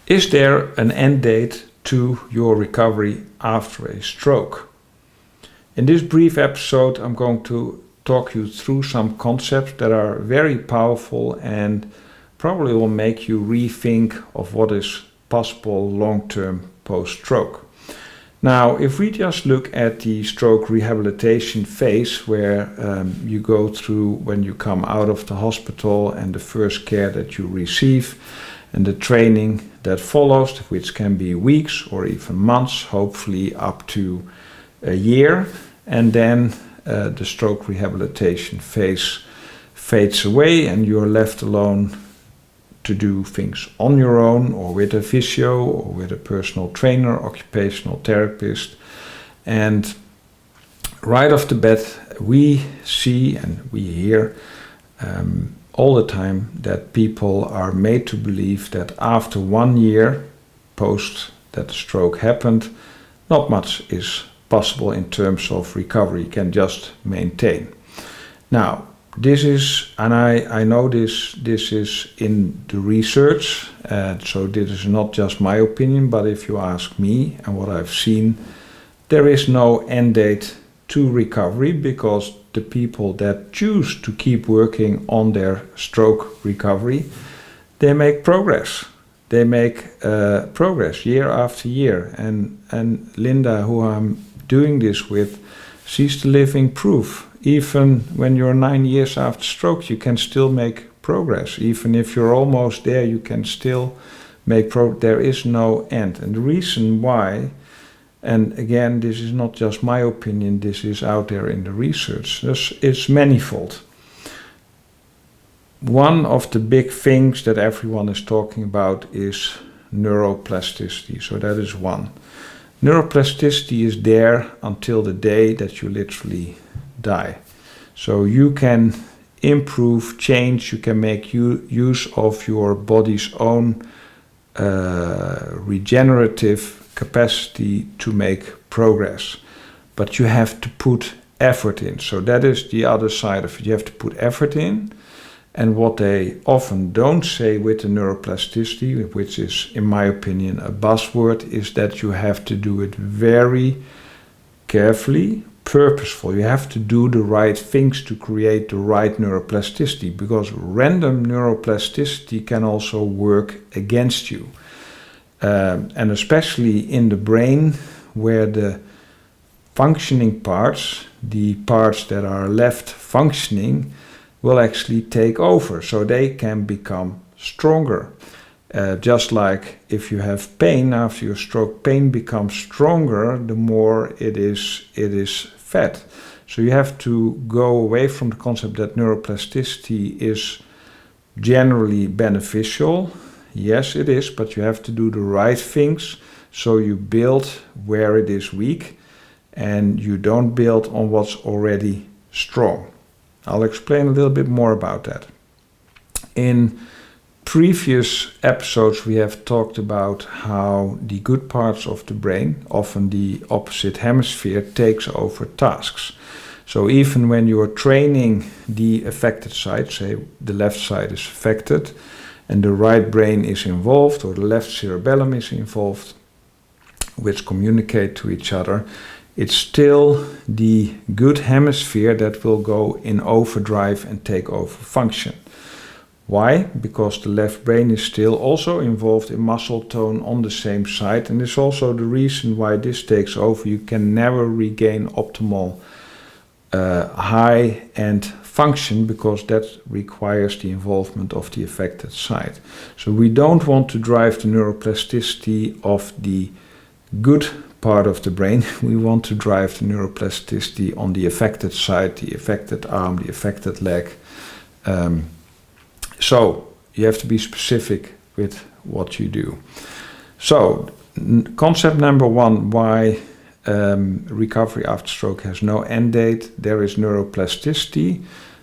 Is there an end date to your recovery after a stroke? In this brief episode, I'm going to talk you through some concepts that are very powerful and probably will make you rethink of what is possible long-term post-stroke. Now, if we just look at the stroke rehabilitation phase where you go through when you come out of the hospital and the first care that you receive and the training that follows, which can be weeks or even months, hopefully up to a year, and then the stroke rehabilitation phase fades away and you're left alone to do things on your own or with a physio or with a personal trainer, occupational therapist. And right off the bat, we see and we hear all the time that people are made to believe that after 1 year post that the stroke happened, not much is possible in terms of recovery. You can just maintain. Now, this is, and I know this is in the research, so this is not just my opinion, but if you ask me and what I've seen, there is no end date to recovery because the people that choose to keep working on their stroke recovery, they make progress. They make progress year after year. And Linda, who I'm doing this with, she's the living proof. Even when you're 9 years after stroke, you can still make progress. Even if you're almost there, you can still make progress. There is no end. And the reason why, and again, this is not just my opinion, this is out there in the research, it's manifold. One of the big things that everyone is talking about is neuroplasticity. So that is one. Neuroplasticity is there until the day that you literally die. So you can improve, change, you can make use of your body's own regenerative capacity to make progress. But you have to put effort in. So that is the other side of it. You have to put effort in. And what they often don't say with the neuroplasticity, which is, in my opinion, a buzzword, is that you have to do it very carefully, purposeful. You have to do the right things to create the right neuroplasticity, because random neuroplasticity can also work against you. And especially in the brain, where the functioning parts, the parts that are left functioning, will actually take over, so they can become stronger. Just like if you have pain after your stroke, pain becomes stronger the more it is fed. So you have to go away from the concept that neuroplasticity is generally beneficial. Yes, it is, but you have to do the right things so you build where it is weak and you don't build on what's already strong. I'll explain a little bit more about that. In previous episodes, we have talked about how the good parts of the brain, often the opposite hemisphere, takes over tasks. So even when you are training the affected side, say the left side is affected, and the right brain is involved, or the left cerebellum is involved, which communicate to each other, it's still the good hemisphere that will go in overdrive and take over function. Why? Because the left brain is still also involved in muscle tone on the same side, and it's also the reason why this takes over. You can never regain optimal high-end function, because that requires the involvement of the affected side. So we don't want to drive the neuroplasticity of the good part of the brain. We want to drive the neuroplasticity on the affected side, the affected arm, the affected leg. So you have to be specific with what you do. So concept number one, why recovery after stroke has no end date. There is neuroplasticity.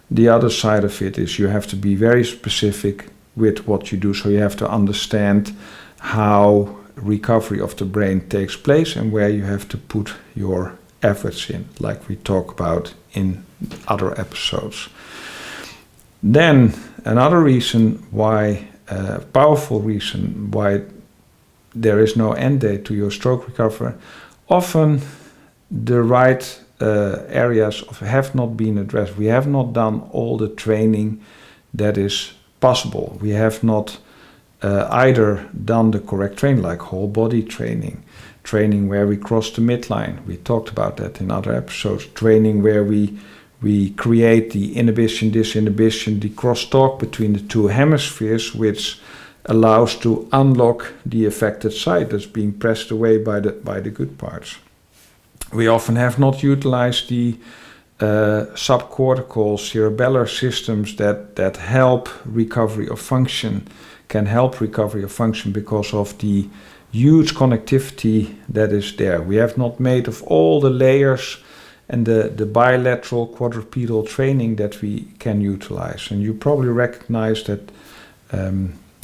The other side of it is you have to be very specific with what you do. So you have to understand how recovery of the brain takes place and where you have to put your efforts in, like we talk about in other episodes. Then another reason why, powerful reason why there is no end date to your stroke recovery, often the right areas have not been addressed. We have not done all the training that is possible. We have not either done the correct training, like whole body training where we cross the midline. We talked about that in other episodes. Training where we create the inhibition, disinhibition, the crosstalk between the two hemispheres, which allows to unlock the affected side that's being pressed away by the good parts. We often have not utilized the subcortical cerebellar systems that help recovery of function, can help recovery of function because of the huge connectivity that is there. We have not made of all the layers and the bilateral quadrupedal training that we can utilize. And you probably recognize that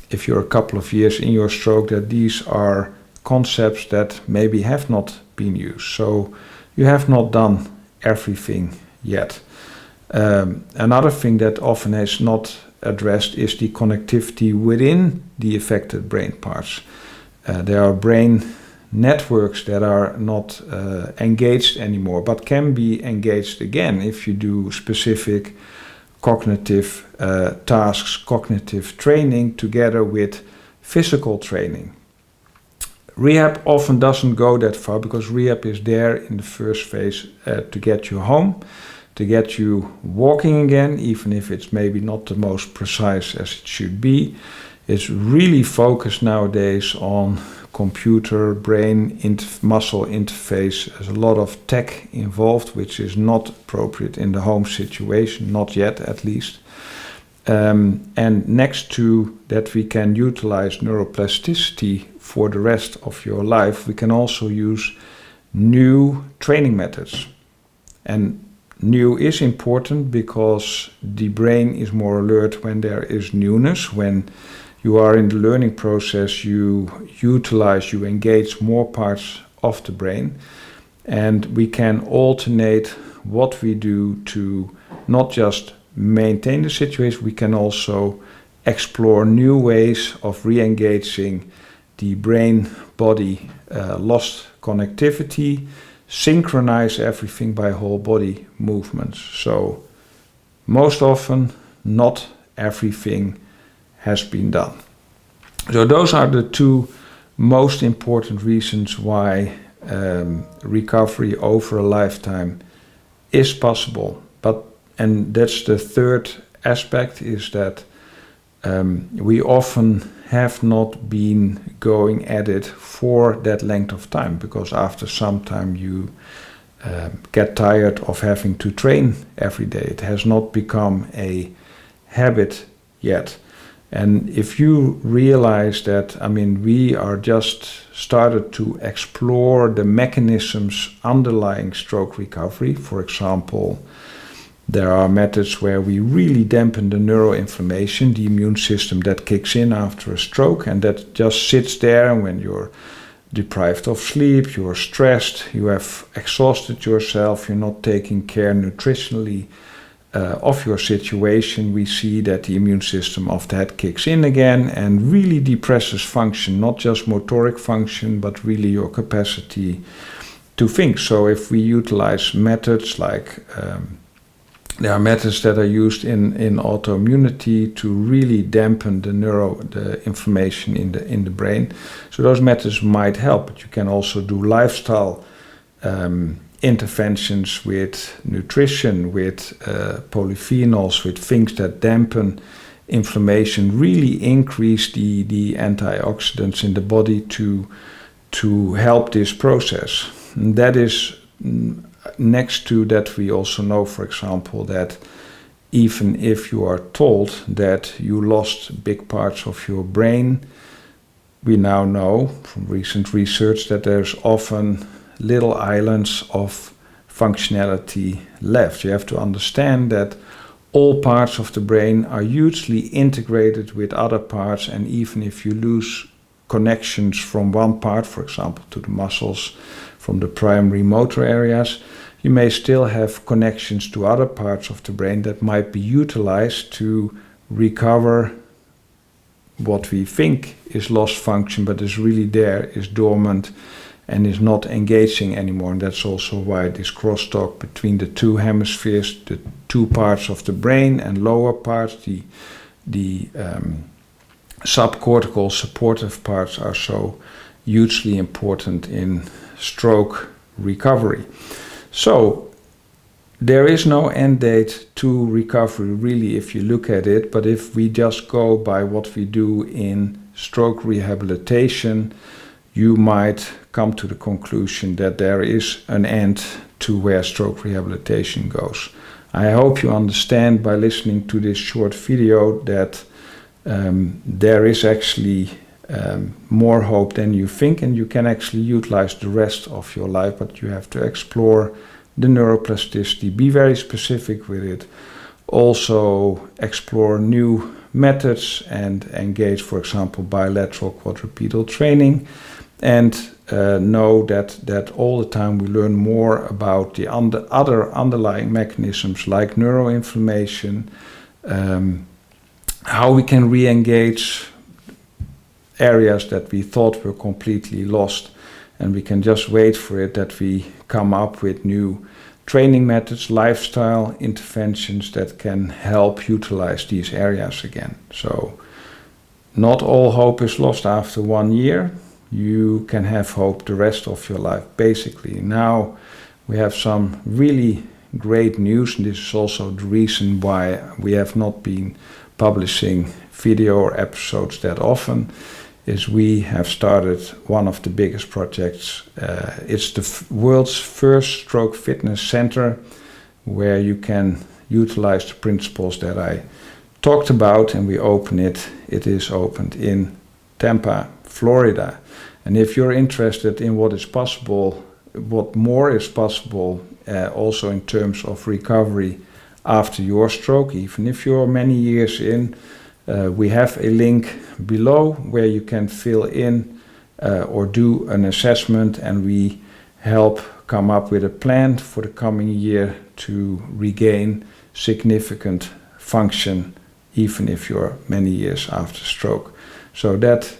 if you're a couple of years in your stroke, that these are concepts that maybe have not been used. So you have not done everything yet. Another thing that often is not addressed is the connectivity within the affected brain parts. There are brain networks that are not engaged anymore, but can be engaged again if you do specific cognitive tasks, cognitive training together with physical training. Rehab often doesn't go that far because rehab is there in the first phase to get you home, to get you walking again, even if it's maybe not the most precise as it should be. It's really focused nowadays on computer, brain, muscle interface. There's a lot of tech involved, which is not appropriate in the home situation, not yet at least. And next to that, we can utilize neuroplasticity for the rest of your life. We can also use new training methods. And new is important because the brain is more alert when there is newness. When you are in the learning process, you utilize, you engage more parts of the brain. And we can alternate what we do to not just maintain the situation, we can also explore new ways of re-engaging the brain-body lost connectivity, synchronize everything by whole body movements. So most often, not everything has been done. So those are the two most important reasons why recovery over a lifetime is possible. And that's the third aspect, is that we often have not been going at it for that length of time, because after some time you get tired of having to train every day. It has not become a habit yet. And if you realize that, we are just started to explore the mechanisms underlying stroke recovery. For example, there are methods where we really dampen the neuroinflammation, the immune system that kicks in after a stroke, and that just sits there. And when you're deprived of sleep, you're stressed, you have exhausted yourself, you're not taking care nutritionally of your situation, we see that the immune system of that kicks in again and really depresses function, not just motoric function, but really your capacity to think. So if we utilize methods like there are methods that are used in autoimmunity to really dampen the inflammation in the brain. So those methods might help, but you can also do lifestyle interventions with nutrition, with polyphenols, with things that dampen inflammation, really increase the antioxidants in the body to help this process. And that is next to that, we also know, for example, that even if you are told that you lost big parts of your brain, we now know from recent research that there's often little islands of functionality left. You have to understand that all parts of the brain are hugely integrated with other parts, and even if you lose connections from one part, for example, to the muscles, from the primary motor areas, you may still have connections to other parts of the brain that might be utilized to recover what we think is lost function but is really there, is dormant and is not engaging anymore. And that's also why this crosstalk between the two hemispheres, the two parts of the brain and lower parts, the subcortical supportive parts, are so hugely important in stroke recovery. So there is no end date to recovery really if you look at it, but if we just go by what we do in stroke rehabilitation, you might come to the conclusion that there is an end to where stroke rehabilitation goes. I hope you understand by listening to this short video that there is actually more hope than you think, and you can actually utilize the rest of your life, but you have to explore the neuroplasticity, be very specific with it, also explore new methods and engage, for example, bilateral quadrupedal training, and know that all the time we learn more about the other underlying mechanisms like neuroinflammation, how we can re-engage areas that we thought were completely lost, and we can just wait for it that we come up with new training methods, lifestyle interventions that can help utilize these areas again. So not all hope is lost after 1 year. You can have hope the rest of your life, basically. Now we have some really great news, and this is also the reason why we have not been publishing video or episodes that often, is we have started one of the biggest projects. It's the world's first stroke fitness center where you can utilize the principles that I talked about, and we open it. It is opened in Tampa, Florida. And if you're interested in what is possible, what more is possible, also in terms of recovery after your stroke, even if you're many years in, we have a link below where you can fill in or do an assessment, and we help come up with a plan for the coming year to regain significant function even if you're many years after stroke. So that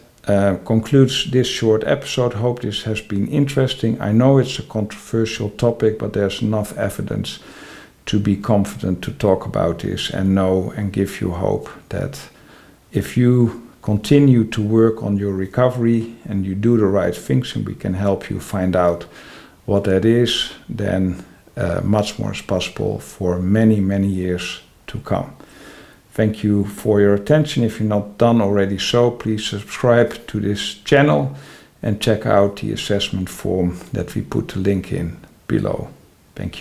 concludes this short episode. Hope this has been interesting. I know it's a controversial topic, but there's enough evidence to be confident to talk about this and know and give you hope that if you continue to work on your recovery and you do the right things, and we can help you find out what that is, then much more is possible for many, many years to come. Thank you for your attention. If you're not done already so, please subscribe to this channel and check out the assessment form that we put the link in below.